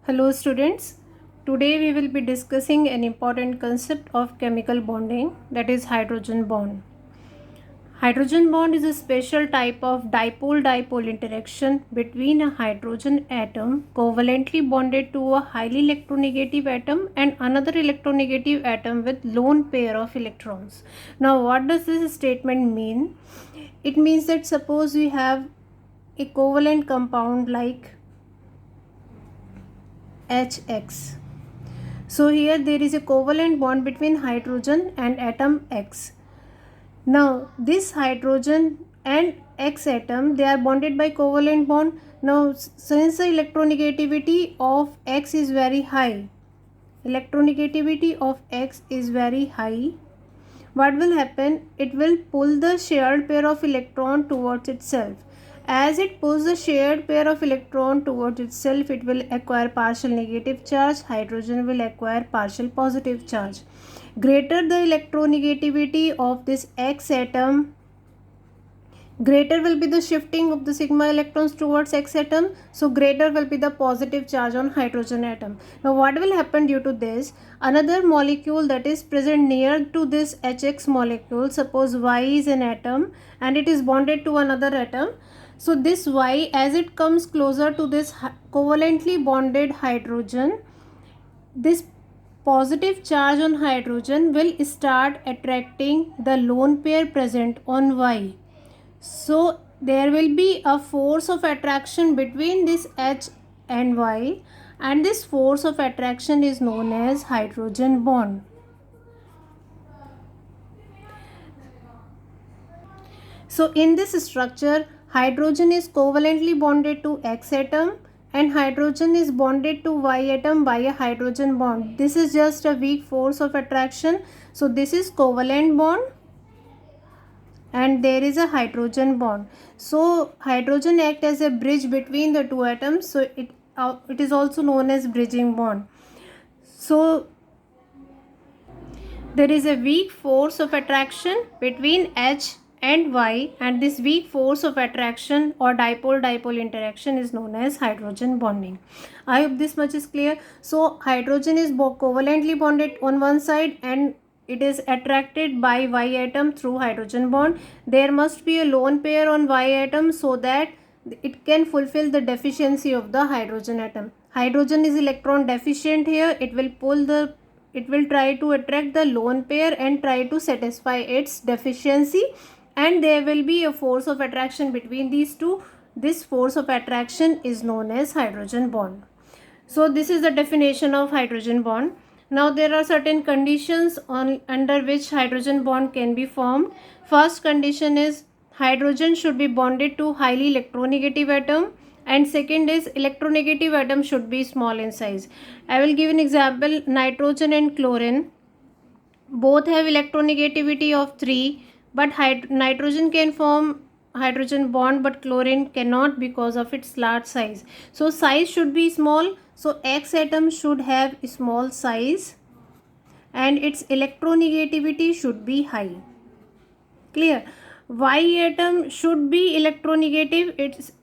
Hello students, today we will be discussing an important concept of chemical bonding, that is hydrogen bond. Hydrogen bond is a special type of dipole-dipole interaction between a hydrogen atom covalently bonded to a highly electronegative atom and another electronegative atom with lone pair of electrons. Now what does this statement mean? It means that suppose we have a covalent compound like HX. So here there is a covalent bond between hydrogen and atom X. Now this hydrogen and X atom, they are bonded by covalent bond. Now since the electronegativity of X is very high, electronegativity of X is very high, what will happen? It will pull the shared pair of electron towards itself. As it pulls the shared pair of electron towards itself, it will acquire partial negative charge. Hydrogen will acquire partial positive charge. Greater the electronegativity of this X atom, greater will be the shifting of the sigma electrons towards X atom, so greater will be the positive charge on hydrogen atom. Now what will happen due to this? Another molecule that is present near to this HX molecule, suppose Y is an atom and it is bonded to another atom. So this Y, as it comes closer to this covalently bonded hydrogen, this positive charge on hydrogen will start attracting the lone pair present on Y. So there will be a force of attraction between this H and Y, and this force of attraction is known as hydrogen bond. So in this structure, hydrogen is covalently bonded to X atom and hydrogen is bonded to Y atom by a hydrogen bond. This is just a weak force of attraction. So this is covalent bond and there is a hydrogen bond. So hydrogen acts as a bridge between the two atoms. So it is also known as bridging bond. So there is a weak force of attraction between H and Y, and this weak force of attraction or dipole-dipole interaction is known as hydrogen bonding. I hope this much is clear. So hydrogen is covalently bonded on one side and it is attracted by Y atom through hydrogen bond. There must be a lone pair on Y atom so that it can fulfill the deficiency of the hydrogen atom. Hydrogen is electron deficient here. It will try to attract the lone pair and try to satisfy its deficiency, and there will be a force of attraction between these two. This force of attraction is known as hydrogen bond. So this is the definition of hydrogen bond. Now there are certain conditions under which hydrogen bond can be formed. First condition is hydrogen should be bonded to highly electronegative atom, and second is electronegative atom should be small in size. I will give an example. Nitrogen and chlorine both have electronegativity of 3, but nitrogen can form hydrogen bond but chlorine cannot because of its large size. So size should be small. So X atom should have a small size and its electronegativity should be high. Clear? Y atom should be electronegative.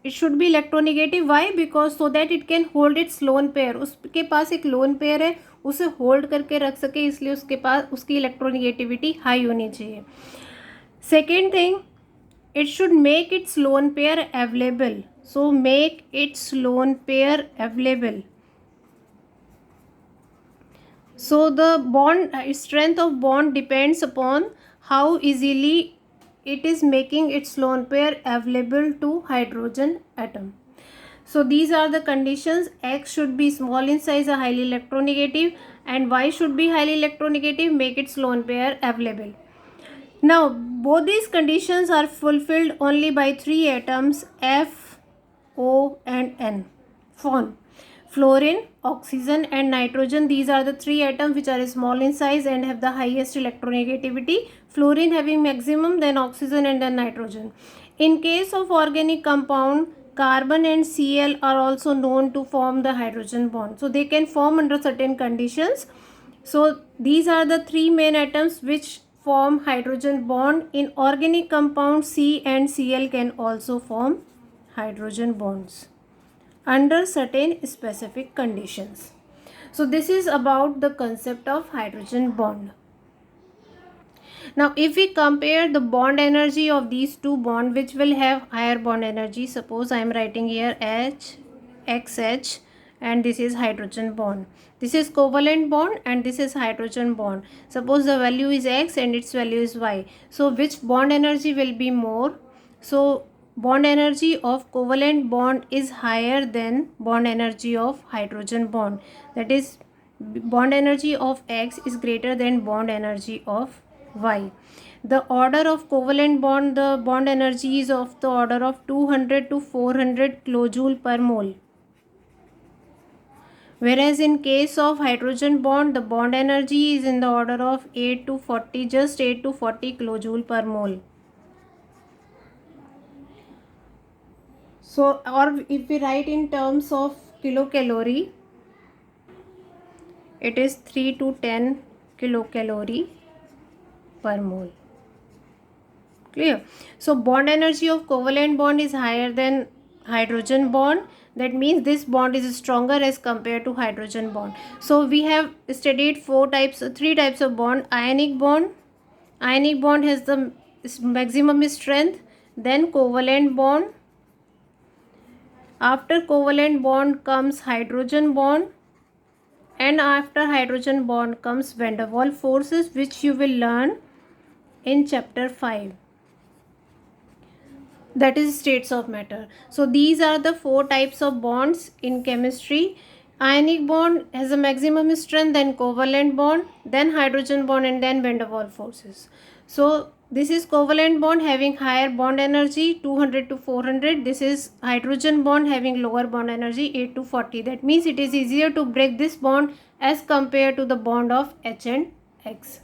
It should be electronegative. Why? Because so that it can hold its lone pair. उसके पास एक lone pair है, उसे hold करके रख सके, इसलिए उसके पास उसकी electronegativity high होनी चाहिए. Second thing, it should make its lone pair available. So make its lone pair available. So the bond strength of bond depends upon how easily it is making its lone pair available to hydrogen atom. So these are the conditions. X should be small in size, a highly electronegative, and Y should be highly electronegative, make its lone pair available. Now both these conditions are fulfilled only by 3 atoms, F, O and N. Fluorine, oxygen and nitrogen, these are the 3 atoms which are small in size and have the highest electronegativity. Fluorine having maximum, then oxygen and then nitrogen. In case of organic compound, carbon and Cl are also known to form the hydrogen bond. So they can form under certain conditions. So these are the 3 main atoms which form hydrogen bond. In organic compound, C and Cl can also form hydrogen bonds. under certain specific conditions. So this is about the concept of hydrogen bond. Now if we compare the bond energy of these two bonds which will have higher bond energy, suppose I am writing here XH and this is hydrogen bond. This is covalent bond and this is hydrogen bond. Suppose the value is X and its value is Y. So which bond energy will be more? So bond energy of covalent bond is higher than bond energy of hydrogen bond. That is, bond energy of X is greater than bond energy of Y. The order of covalent bond, the bond energy is of the order of 200 to 400 kilojoule per mole. Whereas in case of hydrogen bond, the bond energy is in the order of 8 to 40, just 8 to 40 kilojoule per mole. So, or if we write in terms of kilocalorie, it is 3 to 10 kilocalorie per mole. Clear? So bond energy of covalent bond is higher than hydrogen bond. That means this bond is stronger as compared to hydrogen bond. So we have studied three types of bond. Ionic bond. Ionic bond has the maximum strength. Then covalent bond. After covalent bond comes hydrogen bond. And after hydrogen bond comes van der Waals forces, which you will learn in chapter 5. That is states of matter. So these are the four types of bonds in chemistry. Ionic bond has a maximum strength, then covalent bond, then hydrogen bond, and then van der Waals forces. So this is covalent bond having higher bond energy 200 to 400. This is hydrogen bond having lower bond energy 8 to 40. That means it is easier to break this bond as compared to the bond of H and X.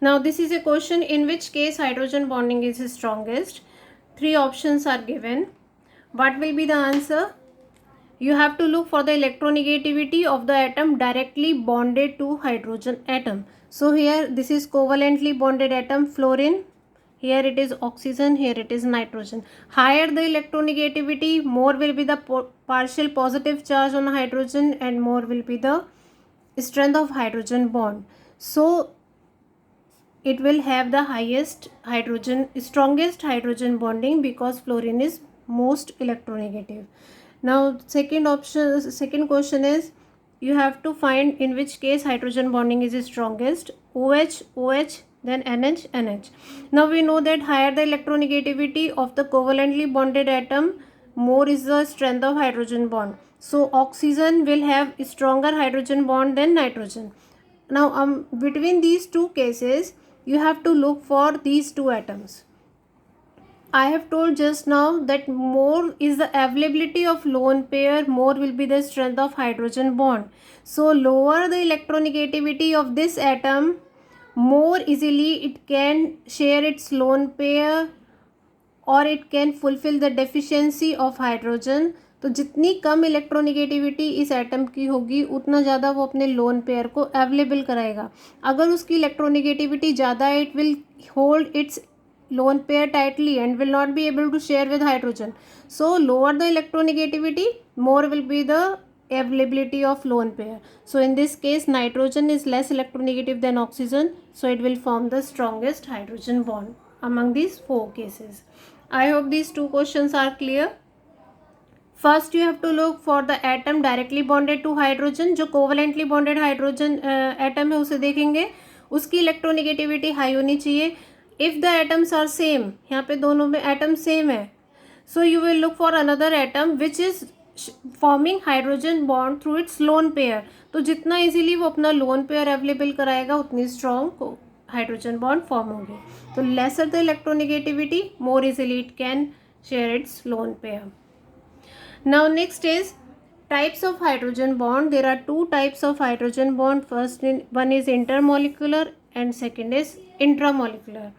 Now this is a question in which case hydrogen bonding is strongest. Three options are given. What will be the answer? You have to look for the electronegativity of the atom directly bonded to hydrogen atom. So here this is covalently bonded atom fluorine. Here it is oxygen, here it is nitrogen. Higher the electronegativity, more will be the partial positive charge on hydrogen and more will be the strength of hydrogen bond. So it will have the strongest hydrogen bonding because fluorine is most electronegative. Now second question is, you have to find in which case hydrogen bonding is strongest. OH, OH, then NH, NH. Now we know that higher the electronegativity of the covalently bonded atom, more is the strength of hydrogen bond. So oxygen will have a stronger hydrogen bond than nitrogen. Now between these two cases, you have to look for these two atoms. I have told just now that more is the availability of lone pair, more will be the strength of hydrogen bond. So lower the electronegativity of this atom, more easily it can share its lone pair और it can fulfil the deficiency of hydrogen. तो जितनी कम electronegativity इस atom की होगी उतना ज़्यादा वो अपने लोन पेयर को अवेलेबल कराएगा. अगर उसकी इलेक्ट्रोनिगेटिविटी ज़्यादा है, it will hold it's lone pair tightly and will not be able to share with hydrogen. So lower the electronegativity, more will be the availability of lone pair. So in this case nitrogen is less electronegative than oxygen, so it will form the strongest hydrogen bond among these four cases. I hope these two questions are clear. First you have to look for the atom directly bonded to hydrogen. जो covalently bonded hydrogen atom है उसे देखेंगे, उसकी electronegativity high होनी चाहिए. If the atoms are same, यहाँ पे दोनों में एटम सेम है, so you will look for another atom which is forming hydrogen bond through its lone pair. तो जितना इजीली वो अपना लोन पेयर अवेलेबल कराएगा उतनी स्ट्रॉन्ग हाइड्रोजन बॉन्ड फॉर्म होगी. तो lesser the electronegativity, more easily it can share its lone pair. Now next is types of hydrogen bond. There are two types of hydrogen bond. One is intermolecular and second is intramolecular.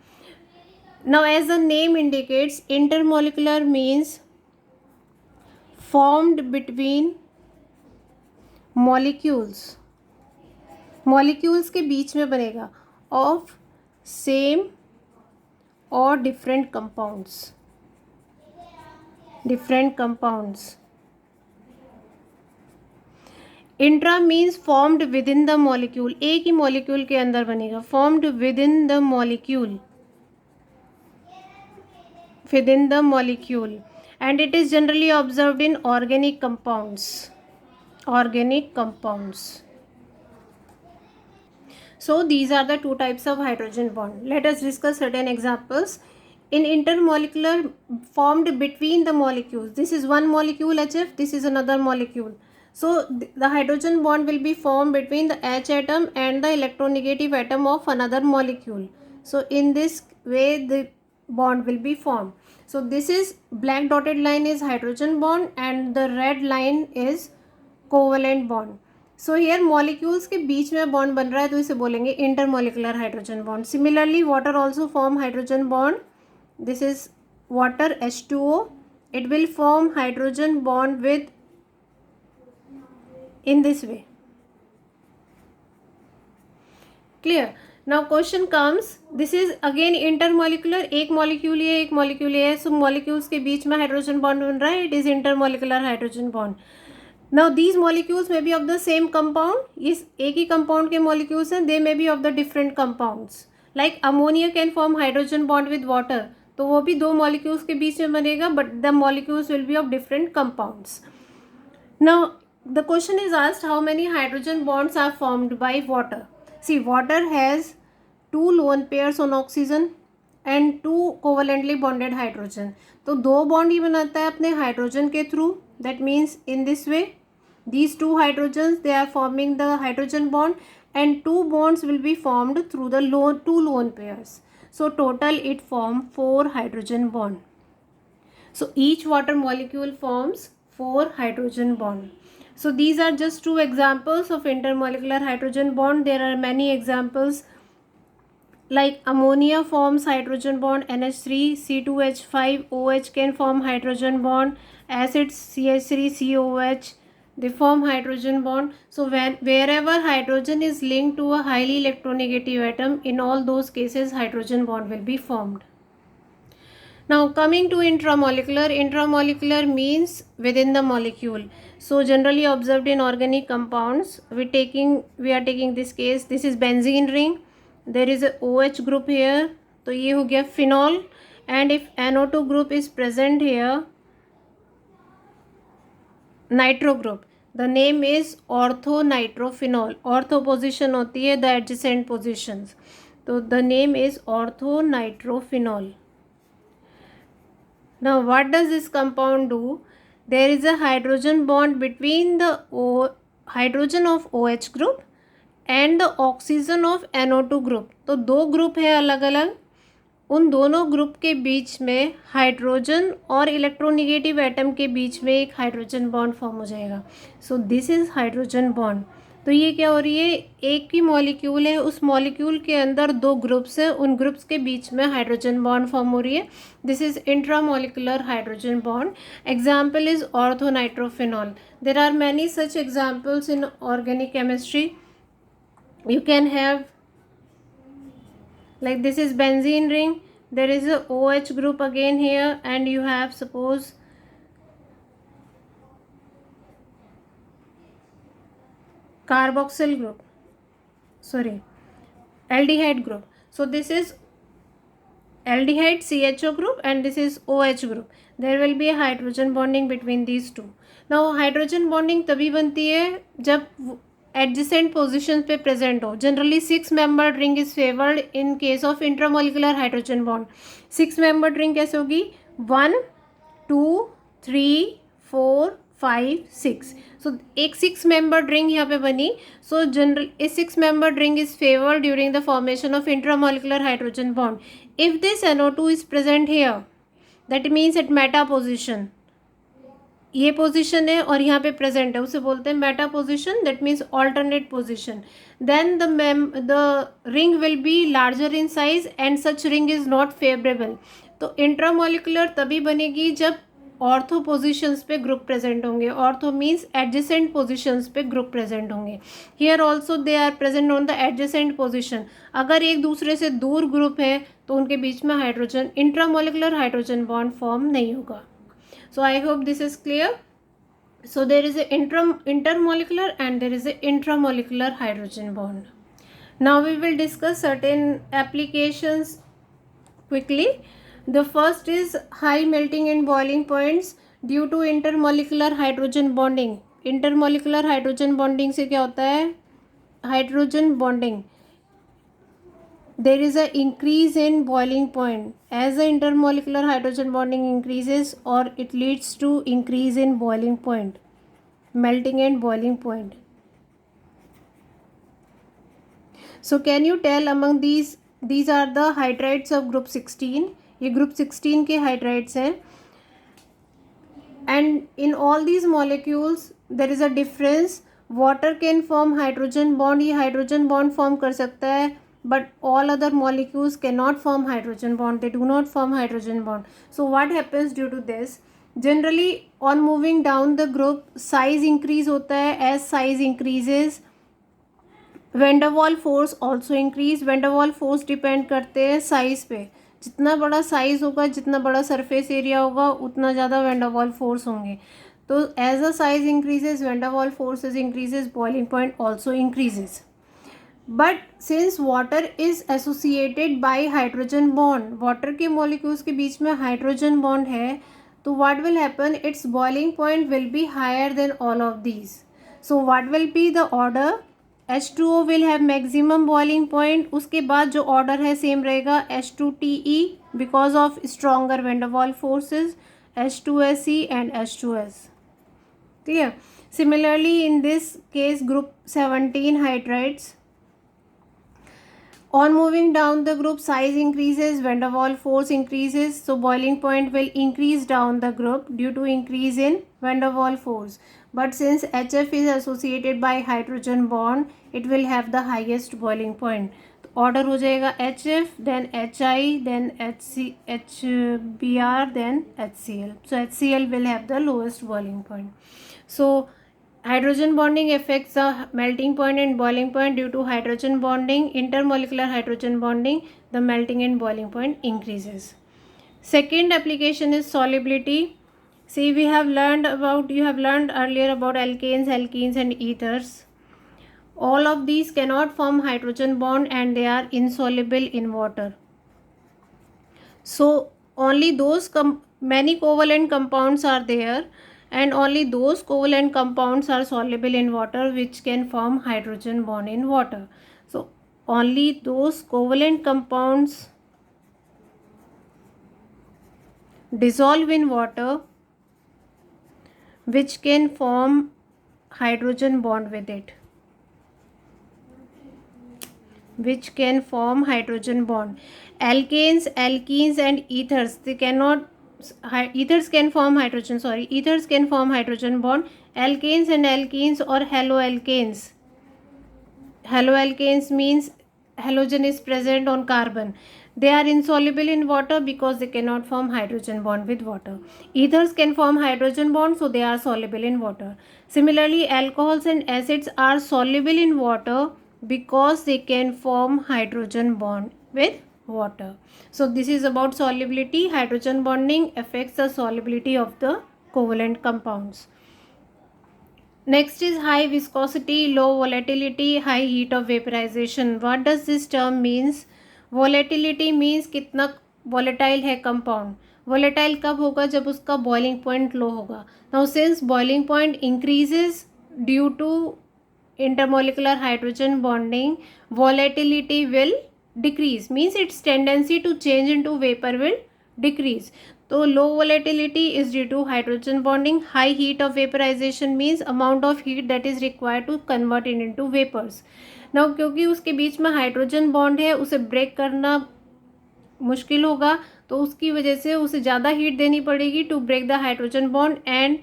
Now as the name indicates, intermolecular means formed between molecules. Molecules के बीच में बनेगा of same or different compounds. different compounds. Intra means formed with in the molecule, एक ही molecule के अंदर बनेगा, formed with in the molecule, within the molecule, and it is generally observed in organic compounds. So these are the two types of hydrogen bond. Let us discuss certain examples. In intermolecular, formed between the molecules, this is one molecule HF, this is another molecule. So the hydrogen bond will be formed between the H atom and the electronegative atom of another molecule. So in this way the bond will be formed. So this is black dotted line is hydrogen bond and the red line is covalent bond. So here molecules के बीच में bond बन रहा है तो इसे बोलेंगे intermolecular hydrogen bond. Similarly water also form hydrogen bond. This is water H2O. It will form hydrogen bond with in this way. Clear? Now question comes, this is again intermolecular, एक molecule है एक molecule है, so molecules के बीच में hydrogen bond बन रहा है, it is intermolecular hydrogen bond. Now these molecules may be of the same compound, इस एक ही compound के molecules हैं, they may be of the different compounds. Like ammonia can form hydrogen bond with water, तो वो भी दो molecules के बीच में बनेगा, but the molecules will be of different compounds. Now the question is asked, how many hydrogen bonds are formed by water? See, water has two lone pairs on oxygen and two covalently bonded hydrogen. तो दो bond ही बनाता है अपने hydrogen के through. That means in this way these two hydrogens they are forming the hydrogen bond and two bonds will be formed through the two lone pairs. So total it form 4 hydrogen bond. So each water molecule forms 4 hydrogen bond. So these are just two examples of intermolecular hydrogen bond. There are many examples like ammonia forms hydrogen bond NH3, C2H5, OH can form hydrogen bond, acids CH3, COH, they form hydrogen bond. So wherever hydrogen is linked to a highly electronegative atom, in all those cases hydrogen bond will be formed. Now coming to intramolecular, intramolecular means within the molecule. So generally observed in organic compounds. We are taking this case. This is benzene ring. There is a OH group here. तो ये हो गया phenol. And if NO2 group is present here, nitro group. The name is orthonitrophenol. Ortho position होती है the adjacent positions. तो the name is orthonitrophenol. Now what does this compound do? There is a hydrogen bond between the hydrogen of OH group and the oxygen of NO2 group. तो दो group है अलग अलग, उन दोनों group के बीच में हाइड्रोजन और इलेक्ट्रोनिगेटिव एटम के बीच में एक हाइड्रोजन बॉन्ड फॉर्म हो जाएगा. So this is hydrogen bond. तो ये क्या हो रही है, एक ही मॉलिक्यूल है, उस मॉलिक्यूल के अंदर दो ग्रुप्स हैं, उन ग्रुप्स के बीच में हाइड्रोजन बॉन्ड फॉर्म हो रही है. This is intramolecular hydrogen bond. Example is orthonitrophenol. There are many such examples in organic chemistry. You can have like this is benzene ring, there is a OH group again here, and you have suppose carboxyl group, sorry, aldehyde group. So this is aldehyde CHO group and this is OH group. There will be a hydrogen bonding between these two. Now hydrogen bonding तभी बनती है जब adjacent position पे present हो. Generally 6 membered ring is favoured in case of intramolecular hydrogen bond. 6 membered ring कैसे होगी, 1 2 3 4 5 6. सो एक 6 membered ring यहाँ पे बनी. सो जनरल इस 6 membered ring is favoured during the formation of intramolecular hydrogen bond. If this NO2 is present here, that means at meta position, ये position है और यहाँ पे प्रेजेंट है, उसे बोलते हैं meta position. That means alternate position. Then the ring will be larger in size and such ring is not favourable. तो इंट्रामोलिकुलर तभी बनेगी जब ऑर्थो पोजिशंस पे ग्रुप प्रेजेंट होंगे. ऑर्थो मीन्स एडजेसेंट पोजिशंस पे ग्रुप प्रेजेंट होंगे. Here also they are present on the adjacent position. अगर एक दूसरे से दूर ग्रुप है तो उनके बीच में hydrogen intramolecular hydrogen bond form नहीं होगा. So I hope this is clear. So there is a intermolecular and there is a intramolecular hydrogen bond. Now we will discuss certain applications quickly. The first is high melting and boiling points due to intermolecular hydrogen bonding. Intermolecular hydrogen bonding से क्या होता है? Hydrogen bonding, there is a increase in boiling point. As the intermolecular hydrogen bonding increases, or it leads to increase in boiling point, melting and boiling point. So can you tell among these are the hydrides of group 16. ये group 16 के hydrides हैं. And in all these molecules there is a difference. Water can form hydrogen bond, ये hydrogen bond form कर सकता है, but all other molecules cannot form hydrogen bond. They do not form hydrogen bond. So what happens due to this? Generally on moving down the group, size increase होता है. As size increases, van der Waal force also increase. van der Waal force depend करते हैं size पे. जितना बड़ा size होगा, जितना बड़ा सरफेस एरिया होगा, उतना ज़्यादा van der Waal force होंगे. तो as a size increases, van der Waal forces increases, boiling point also increases. But since water is associated by hydrogen bond, water के molecules के बीच में hydrogen bond है, तो what will happen? Its boiling point will be higher than all of these. So what will be the order? H2O will have maximum boiling point. उसके बाद जो order है same रहेगा, H2TE because of stronger van der Waal forces, H2SE and H2S. Clear? Similarly in this case group 17 hydrides, on moving down the group, size increases, van der Waal force increases, so boiling point will increase down the group due to increase in van der Waal force. But since HF is associated by hydrogen bond, it will have the highest boiling point. Order हो जाएगा HF, then HI, then HBr, then HCl. So HCl will have the lowest boiling point. So hydrogen bonding affects the melting point and boiling point. Due to hydrogen bonding, intermolecular hydrogen bonding, the melting and boiling point increases. Second application is solubility. See, you have learned earlier about alkanes, alkenes and ethers. All of these cannot form hydrogen bond and they are insoluble in water. So only those many covalent compounds are there, and only those covalent compounds are soluble in water which can form hydrogen bond in water. So only those covalent compounds dissolve in water which can form hydrogen bond with it, which can form hydrogen bond. Alkanes, alkenes and ethers, they cannot, ethers can form hydrogen bond. Alkanes and alkenes or haloalkanes, haloalkanes means halogen is present on carbon, they are insoluble in water because they cannot form hydrogen bond with water. Ethers can form hydrogen bond, so they are soluble in water. Similarly, alcohols and acids are soluble in water because they can form hydrogen bond with water. So this is about solubility. Hydrogen bonding affects the solubility of the covalent compounds. Next is high viscosity, low volatility, high heat of vaporization. What does this term means? Volatility means कितना volatile है compound. Volatile कब होगा? जब उसका boiling point low होगा. Now since boiling point increases due to intermolecular hydrogen bonding, volatility will decrease, means its tendency to change into vapor will decrease. So low volatility is due to hydrogen bonding. High heat of vaporization means amount of heat that is required to convert it into vapors. Now क्योंकि उसके बीच में hydrogen bond है, उसे break करना मुश्किल होगा, तो उसकी वजह से उसे ज़्यादा हीट देनी पड़ेगी to break the hydrogen bond, and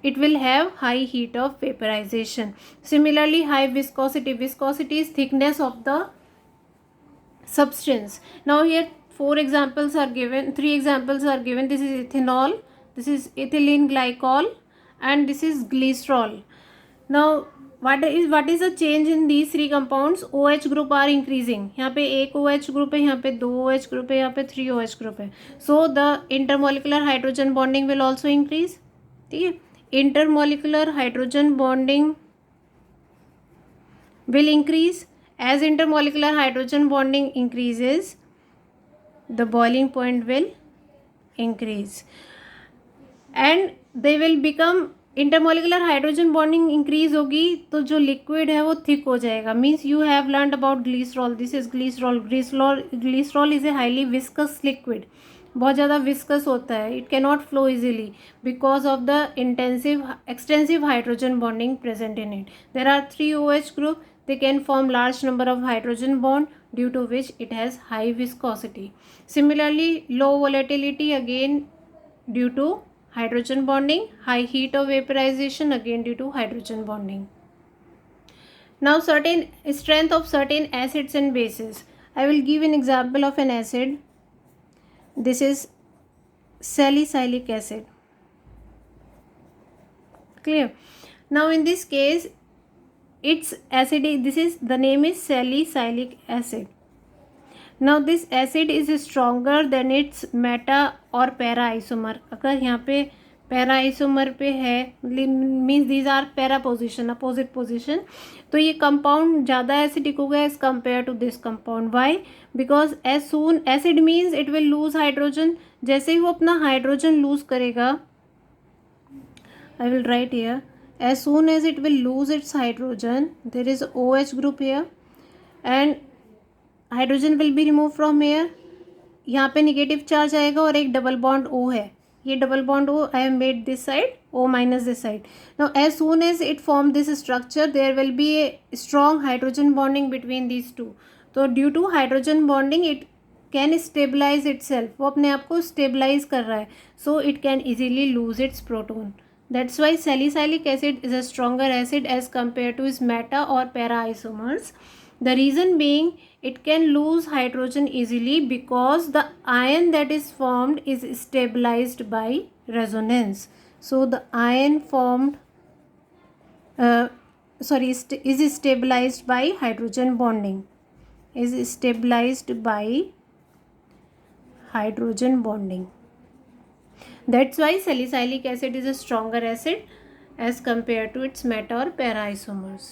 it will have high heat of vaporization. Similarly, high viscosity, viscosity is thickness of the substance. Now here three examples are given. This is ethanol, this is ethylene glycol, and this is glycerol. Now what is the change in these three compounds? OH group are increasing. यहाँ पे एक OH group है, यहाँ पे दो OH group है, यहाँ पे 3 OH group है. So the intermolecular hydrogen bonding will also increase. ठीक है, intermolecular hydrogen bonding will increase. As intermolecular hydrogen bonding increases, the boiling point will increase and they will become, intermolecular hydrogen bonding increase होगी तो जो liquid है वो thick हो जाएगा. Means you have learned about glycerol. This is glycerol. Glycerol is a highly viscous liquid. बहुत ज़्यादा viscous होता है. It can not flow easily because of the extensive hydrogen bonding present in it. There are 3 OH group. They can form large number of hydrogen bond due to which it has high viscosity. Similarly, low volatility again due to hydrogen bonding, high heat of vaporization again due to hydrogen bonding. Now certain strength of certain acids and bases. I will give an example of an acid. This is salicylic acid. Clear? Now in this case, its acidic, this is, the name is salicylic acid. Now this acid is stronger than its meta और para isomer. अगर यहाँ पे para isomer पे है, means these are para position, opposite position, तो ये compound ज़्यादा acidic होगा as compared to this compound. Why? Because as soon, acid means it will lose hydrogen. जैसे ही वो अपना hydrogen lose करेगा, I will write here, as soon as it will lose its hydrogen, there is OH group here and hydrogen will be removed from here. यहाँ पे negative charge आएगा और एक double bond O है. ये double bond O I have made this side, O minus this side. Now as soon as it form this structure, there will be a strong hydrogen bonding between these two. तो due to hydrogen bonding it can stabilize itself. वो अपने आप को stabilize कर रहा है, so it can easily lose its proton. That's why salicylic acid is a stronger acid as compared to its meta or para isomers. The reason being, it can lose hydrogen easily because the ion that is formed is stabilized by resonance. So the ion formed is stabilized by hydrogen bonding. Is stabilized by hydrogen bonding. That's why salicylic acid is a stronger acid as compared to its meta or para isomers.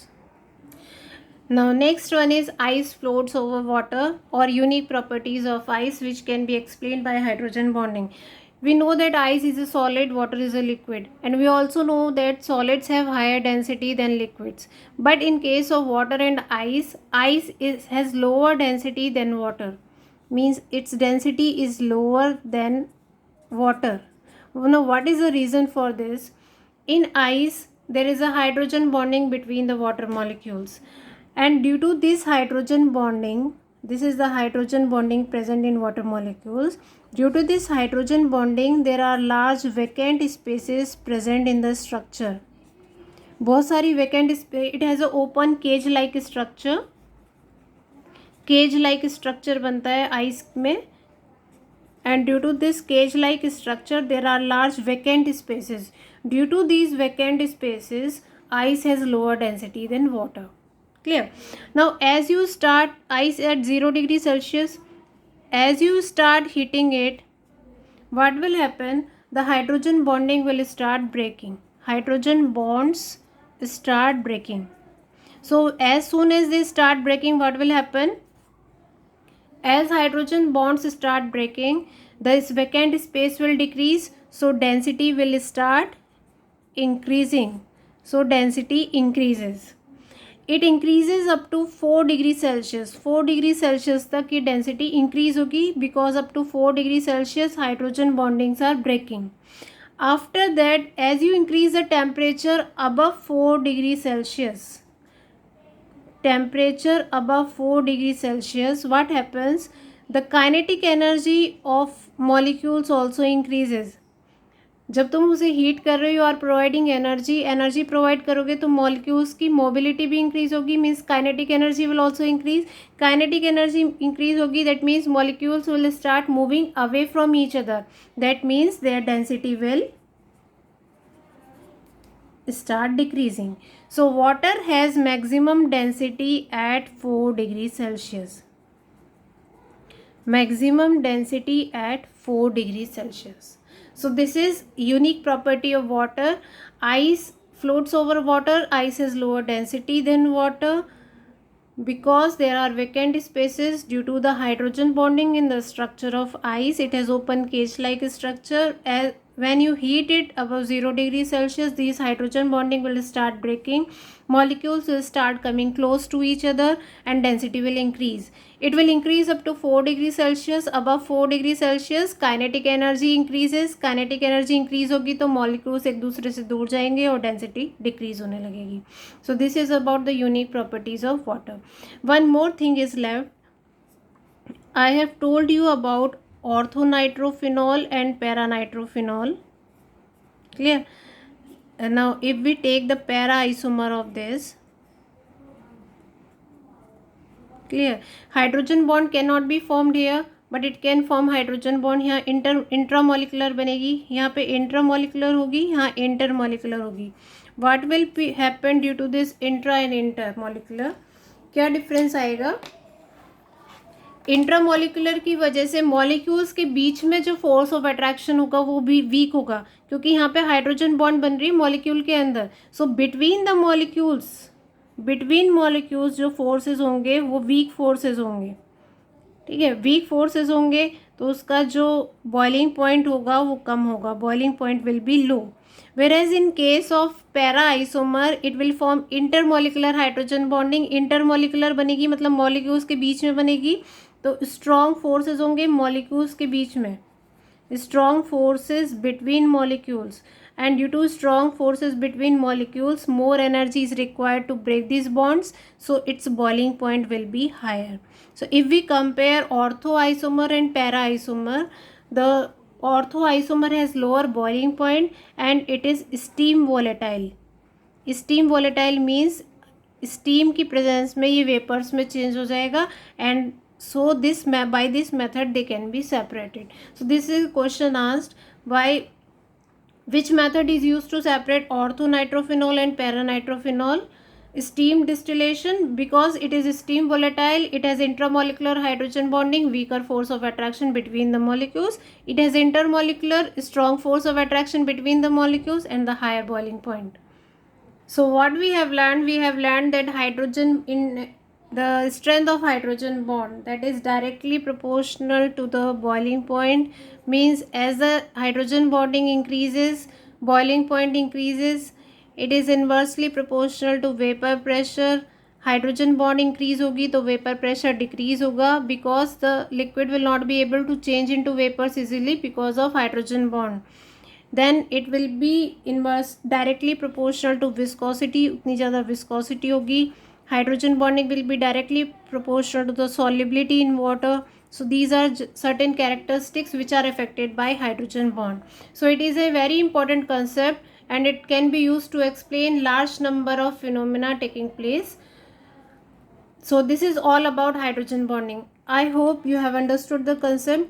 Now next one is ice floats over water, or unique properties of ice which can be explained by hydrogen bonding. We know that ice is a solid, water is a liquid, and we also know that solids have higher density than liquids. But in case of water and ice, has lower density than water. Means its density is lower than water. Now what is the reason for this? In ice there is a hydrogen bonding between the water molecules, and due to this hydrogen bonding, this is the hydrogen bonding present in water molecules. Due to this hydrogen bonding there are large vacant spaces present in the structure. बहुत सारी vacant space. It has a open cage like structure. cage like structure बनता है ice में, and due to this cage like structure there are large vacant spaces. Due to these vacant spaces, ice has lower density than water. Clear? Now as you start ice at 0 degree Celsius, as you start heating it, what will happen? The hydrogen bonding will start breaking. Hydrogen bonds start breaking. So as soon as they start breaking, what will happen? As hydrogen bonds start breaking, this vacant space will decrease, so density will start increasing. So density increases. It increases up to 4 degree Celsius. 4 degree Celsius तक की density increase होगी because up to 4 degree Celsius hydrogen bondings are breaking. After that, as you increase the temperature above 4 degree Celsius, what happens? The kinetic energy of molecules also increases. जब तुम उसे heat कर रहे हो और providing energy provide करोगे तो molecules की मोबिलिटी भी इंक्रीज होगी. Means kinetic energy will also increase. Kinetic energy increase होगी, that means molecules will start moving away from each other. That means their density will start decreasing. So water has maximum density at 4 degrees Celsius. Maximum density at 4 degrees Celsius. So this is unique property of water. Ice floats over water. Ice has lower density than water because there are vacant spaces due to the hydrogen bonding in the structure of ice. It has open cage like structure. As when you heat it above 0 degrees Celsius, these hydrogen bonding will start breaking, molecules will start coming close to each other, and density will increase. It will increase up to 4 degrees Celsius. Above 4 degrees Celsius kinetic energy increases. Kinetic energy increase होगी तो molecules एक दूसरे से दूर जाएंगे और density decrease होने लगेगी. So this is about the unique properties of water. One more thing is left. I have told you about orthonitrophenol and paranitrophenol. Clear? And now if we take the para isomer of this, clear, hydrogen bond cannot be formed here, but it can form hydrogen bond. यहाँ intramolecular बनेगी, यहाँ पे intramolecular होगी, यहाँ intermolecular होगी. What will happen due to this intra and intermolecular? क्या difference आएगा? Intramolecular की वजह से मॉलिक्यूल्स के बीच में जो फोर्स ऑफ अट्रैक्शन होगा वो भी वीक होगा, क्योंकि यहाँ पे हाइड्रोजन बॉन्ड बन रही है मॉलिक्यूल के अंदर. सो बिटवीन मॉलिक्यूल्स जो फोर्सेस होंगे वो वीक फोर्सेस होंगे. ठीक है, वीक फोर्सेस होंगे तो उसका जो बॉइलिंग पॉइंट होगा वो कम होगा. Boiling point will be low. Whereas in case of para isomer it will form intermolecular hydrogen bonding. Intermolecular बनेगी मतलब मॉलिक्यूल्स के बीच में बनेगी, तो स्ट्रॉन्ग फोर्सेस होंगे मॉलिक्यूल्स के बीच में, strong forces between molecules, and due to strong forces between molecules more energy is required to break these bonds, so its boiling point will be higher. So if we compare orthoisomer and para isomer, the orthoisomer has lower boiling point and it is steam volatile. Steam volatile means steam की presence में ये vapors में change हो जाएगा, and so this by this method they can be separated. So this is a question asked, why which method is used to separate orthonitrophenol and paranitrophenol? Steam distillation, because it is steam volatile, it has intramolecular hydrogen bonding, weaker force of attraction between the molecules. It has intermolecular, strong force of attraction between the molecules and the higher boiling point. So what we have learned that hydrogen in the strength of hydrogen bond, that is directly proportional to the boiling point, means as the hydrogen bonding increases, boiling point increases. It is inversely proportional to vapor pressure. Hydrogen bond increase होगी तो vapour pressure decrease होगा, because the liquid will not be able to change into vapours easily because of hydrogen bond. Then it will be inverse directly proportional to viscosity, उतनी ज़्यादा viscosity होगी. Hydrogen bonding will be directly proportional to the solubility in water. So these are certain characteristics which are affected by hydrogen bond. So it is a very important concept and it can be used to explain large number of phenomena taking place. So this is all about hydrogen bonding. I hope you have understood the concept.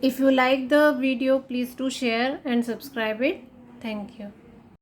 If you like the video, please do share and subscribe it. Thank you.